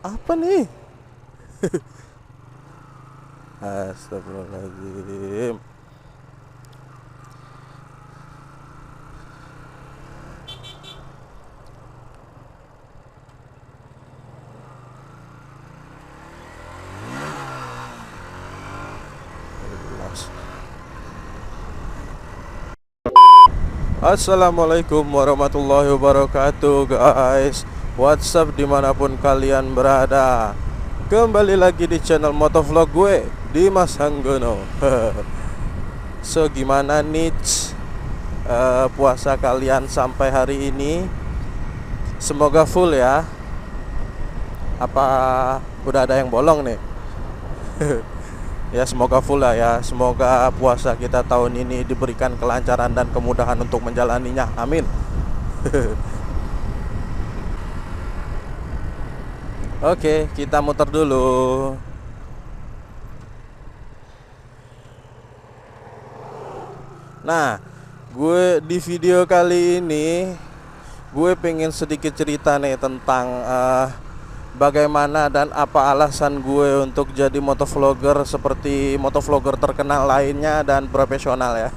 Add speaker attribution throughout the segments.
Speaker 1: Apa nih? Astagfirullahaladzim. Assalamualaikum warahmatullahi wabarakatuh, guys. What's up dimanapun kalian berada. Kembali lagi di channel motovlog gue, Dimas Hanggono. So, gimana nih puasa kalian sampai hari ini? Semoga full ya. Apa udah ada yang bolong nih? Ya, semoga full lah ya. Semoga puasa kita tahun ini diberikan kelancaran dan kemudahan untuk menjalaninya. Amin. Oke, kita muter dulu. Nah, gue di video kali ini gue pengen sedikit cerita nih tentang bagaimana dan apa alasan gue untuk jadi motovlogger seperti motovlogger terkenal lainnya dan profesional ya.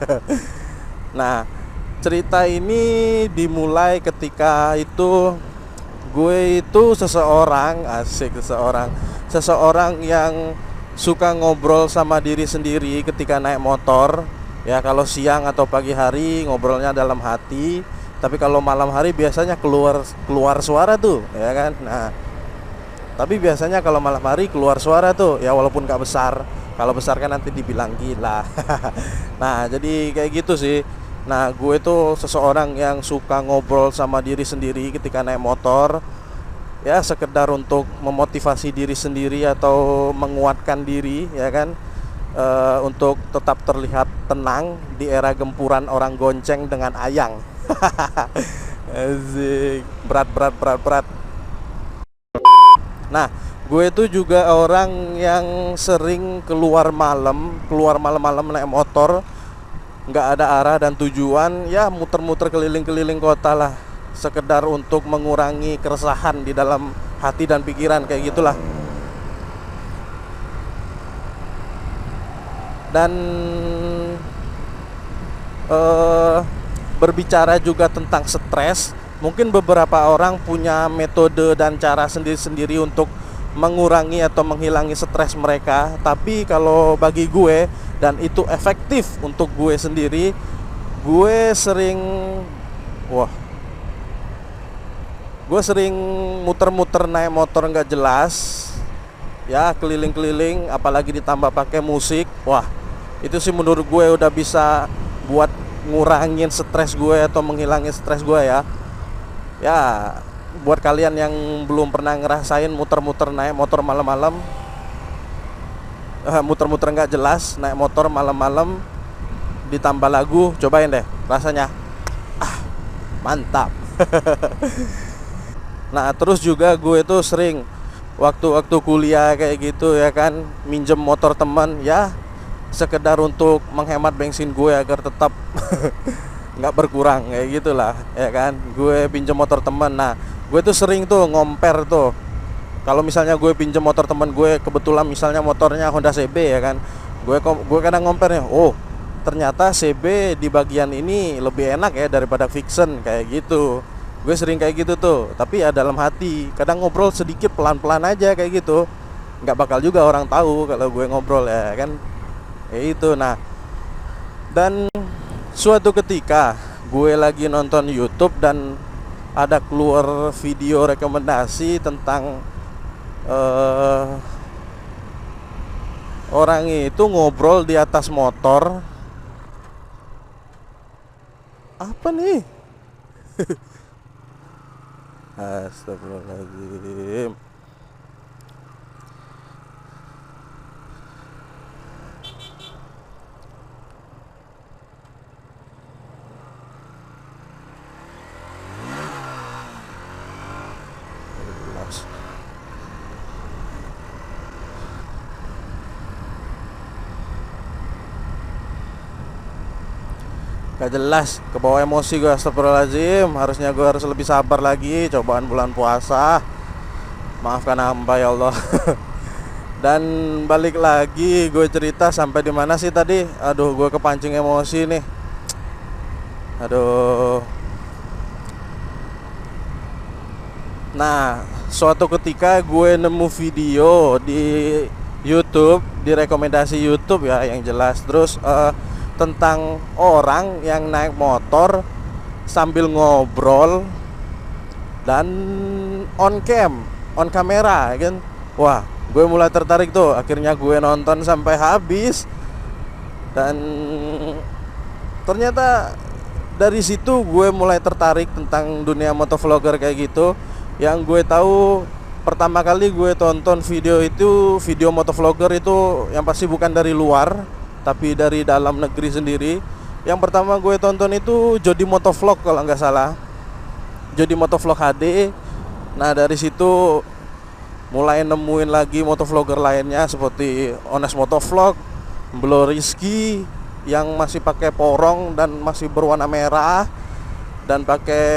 Speaker 1: Nah, cerita ini dimulai ketika itu gue itu seseorang yang suka ngobrol sama diri sendiri ketika naik motor. Ya, kalau siang atau pagi hari ngobrolnya dalam hati, tapi kalau malam hari biasanya keluar suara tuh, ya kan? Nah, tapi biasanya kalau malam hari keluar suara tuh, ya walaupun gak besar. Kalau besar kan nanti dibilang gila. Nah, jadi kayak gitu sih. Nah, gue tuh seseorang yang suka ngobrol sama diri sendiri ketika naik motor. Ya, sekedar untuk memotivasi diri sendiri atau menguatkan diri, ya kan, untuk tetap terlihat tenang di era gempuran orang gonceng dengan ayang. Asik, berat. Nah, gue tuh juga orang yang sering keluar malam-malam naik motor, nggak ada arah dan tujuan, ya muter-muter keliling-keliling kota lah, sekedar untuk mengurangi keresahan di dalam hati dan pikiran, kayak gitulah. Dan berbicara juga tentang stres, mungkin beberapa orang punya metode dan cara sendiri-sendiri untuk mengurangi atau menghilangi stres mereka. Tapi kalau bagi gue, dan itu efektif untuk gue sendiri, gue sering muter-muter naik motor nggak jelas, ya keliling-keliling, apalagi ditambah pakai musik. Wah, itu sih menurut gue udah bisa buat ngurangin stres gue atau menghilangin stres gue ya. Ya, buat kalian yang belum pernah ngerasain muter-muter naik motor malam-malam, muter-muter nggak jelas naik motor malam-malam ditambah lagu, cobain deh rasanya. Mantap. Nah, terus juga gue tuh sering waktu-waktu kuliah kayak gitu, ya kan, minjem motor teman, ya sekedar untuk menghemat bensin gue agar tetap nggak berkurang, kayak gitulah, ya kan. Gue pinjem motor teman. Nah, gue tuh sering tuh ngomper tuh. Kalau misalnya gue pinjem motor teman gue, kebetulan misalnya motornya Honda CB, ya kan, gue kadang ngompernya, oh ternyata CB di bagian ini lebih enak ya daripada Vixen, kayak gitu. Gue sering kayak gitu tuh, tapi ya dalam hati, kadang ngobrol sedikit pelan-pelan aja kayak gitu. Nggak bakal juga orang tahu kalau gue ngobrol, ya kan, kayak itu. Nah, dan suatu ketika gue lagi nonton YouTube dan ada keluar video rekomendasi tentang orang itu ngobrol di atas motor. Apa nih? Astagfirullahaladzim. Gak jelas, kebawa emosi gue, astagfirullahaladzim. Harusnya gue harus lebih sabar lagi, cobaan bulan puasa. Maafkan hamba ya Allah. Dan balik lagi gue cerita sampai di mana sih tadi? Aduh, gue kepancing emosi nih. Aduh. Nah, suatu ketika gue nemu video di YouTube, di rekomendasi YouTube ya yang jelas. Terus tentang orang yang naik motor sambil ngobrol dan on kamera kan. Wah, gue mulai tertarik tuh. Akhirnya gue nonton sampai habis. Dan ternyata dari situ gue mulai tertarik tentang dunia motovlogger kayak gitu. Yang gue tahu pertama kali gue tonton video itu, video motovlogger itu yang pasti bukan dari luar, tapi dari dalam negeri sendiri. Yang pertama gue tonton itu Jody Motovlog kalau nggak salah, Jody Motovlog HD. Nah dari situ mulai nemuin lagi motovlogger lainnya seperti Ones Motovlog, Blo Rizky yang masih pakai porong dan masih berwarna merah dan pakai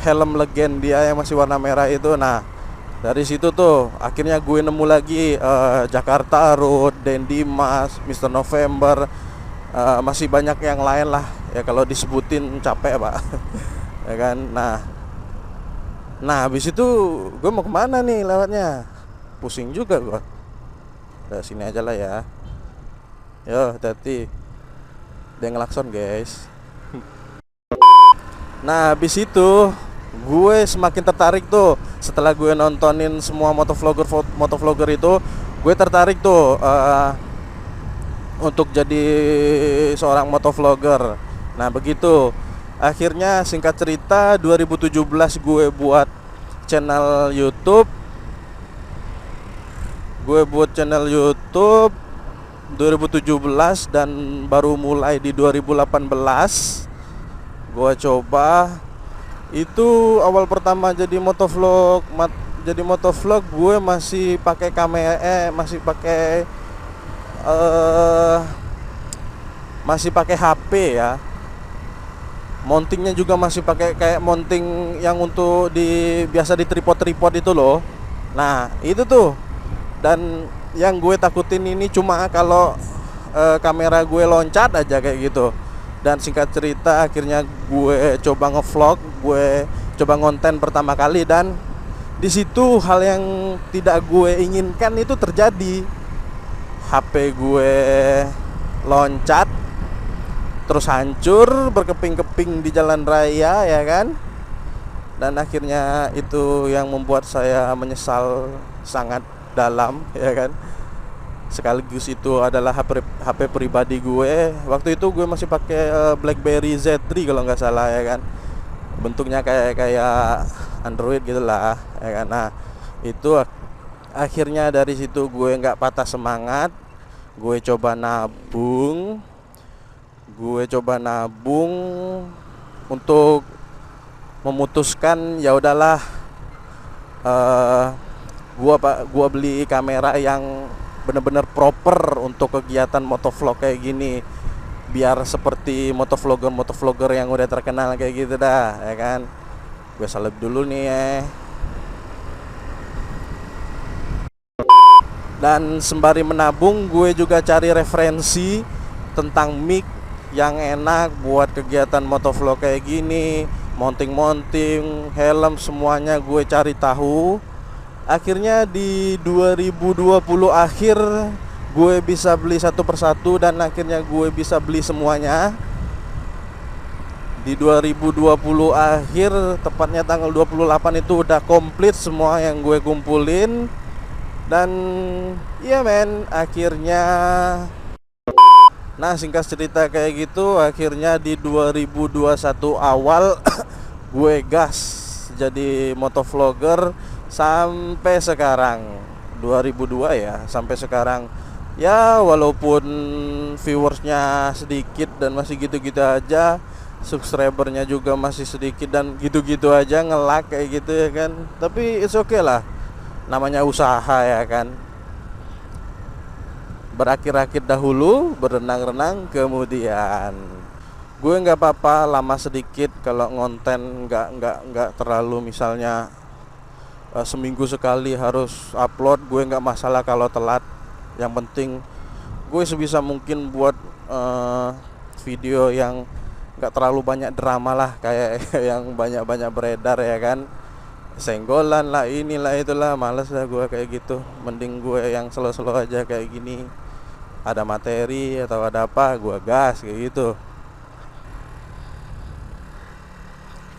Speaker 1: helm legend dia yang masih warna merah itu. Nah dari situ tuh akhirnya gue nemu lagi Jakarta Road, Den Dimas, Mr. November, masih banyak yang lain lah ya, kalau disebutin capek pak. Ya kan. Nah habis itu gue mau kemana nih lewatnya, pusing juga gue. Udah sini aja lah ya. Yo hati-hati, dia ngelakson guys. Nah habis itu gue semakin tertarik tuh. Setelah gue nontonin semua motovlogger itu, gue tertarik tuh untuk jadi seorang motovlogger. Nah begitu. Akhirnya singkat cerita 2017 gue buat channel YouTube. 2017 dan baru mulai di 2018 gue coba. Itu awal pertama jadi motovlog gue masih pakai kamera, masih pakai HP ya. Mountingnya juga masih pakai kayak mounting yang untuk biasa di tripod itu loh. Nah itu tuh. Dan yang gue takutin ini cuma kalau kamera gue loncat aja kayak gitu. Dan singkat cerita akhirnya gue coba ngevlog, gue coba ngonten pertama kali, dan di situ hal yang tidak gue inginkan itu terjadi. HP gue loncat, terus hancur berkeping-keping di jalan raya ya kan. Dan akhirnya itu yang membuat saya menyesal sangat dalam ya kan. Sekaligus itu adalah HP pribadi gue. Waktu itu gue masih pakai BlackBerry Z3 kalau nggak salah ya kan. Bentuknya kayak Android gitulah ya kan. Nah itu akhirnya dari situ gue nggak patah semangat. Gue coba nabung untuk memutuskan ya udahlah, gua beli kamera yang bener-bener proper untuk kegiatan motovlog kayak gini, biar seperti motovlogger yang udah terkenal kayak gitu dah ya kan. Gue salib dulu nih ya. Dan sembari menabung gue juga cari referensi tentang mic yang enak buat kegiatan motovlog kayak gini, mounting, helm, semuanya gue cari tahu. Akhirnya di 2020 akhir gue bisa beli satu persatu dan akhirnya gue bisa beli semuanya. Di 2020 akhir, tepatnya tanggal 28 itu udah komplit semua yang gue kumpulin. Dan iya men, akhirnya nah singkat cerita kayak gitu, akhirnya di 2021 awal gue gas jadi motovlogger sampai sekarang 2002 ya, sampai sekarang ya. Walaupun viewersnya sedikit dan masih gitu-gitu aja, subscribernya juga masih sedikit dan gitu-gitu aja, nge-lag kayak gitu ya kan. Tapi it's okay lah, namanya usaha ya kan. Berakir-akir dahulu, berenang-renang kemudian. Gue nggak apa-apa lama sedikit kalau ngonten, nggak terlalu misalnya seminggu sekali harus upload. Gue nggak masalah kalau telat, yang penting gue sebisa mungkin buat video yang nggak terlalu banyak drama lah, kayak yang banyak-banyak beredar ya kan, senggolan lah inilah itulah. Males lah gue kayak gitu. Mending gue yang slow-slow aja kayak gini, ada materi atau ada apa gue gas kayak gitu.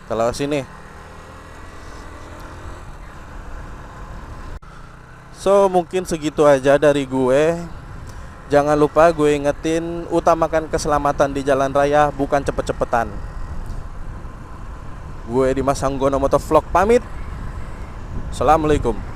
Speaker 1: Kalau sini so mungkin segitu aja dari gue. Jangan lupa gue ingetin, utamakan keselamatan di jalan raya, bukan cepet-cepetan. Gue Dimas Anggono Motovlog pamit. Assalamualaikum.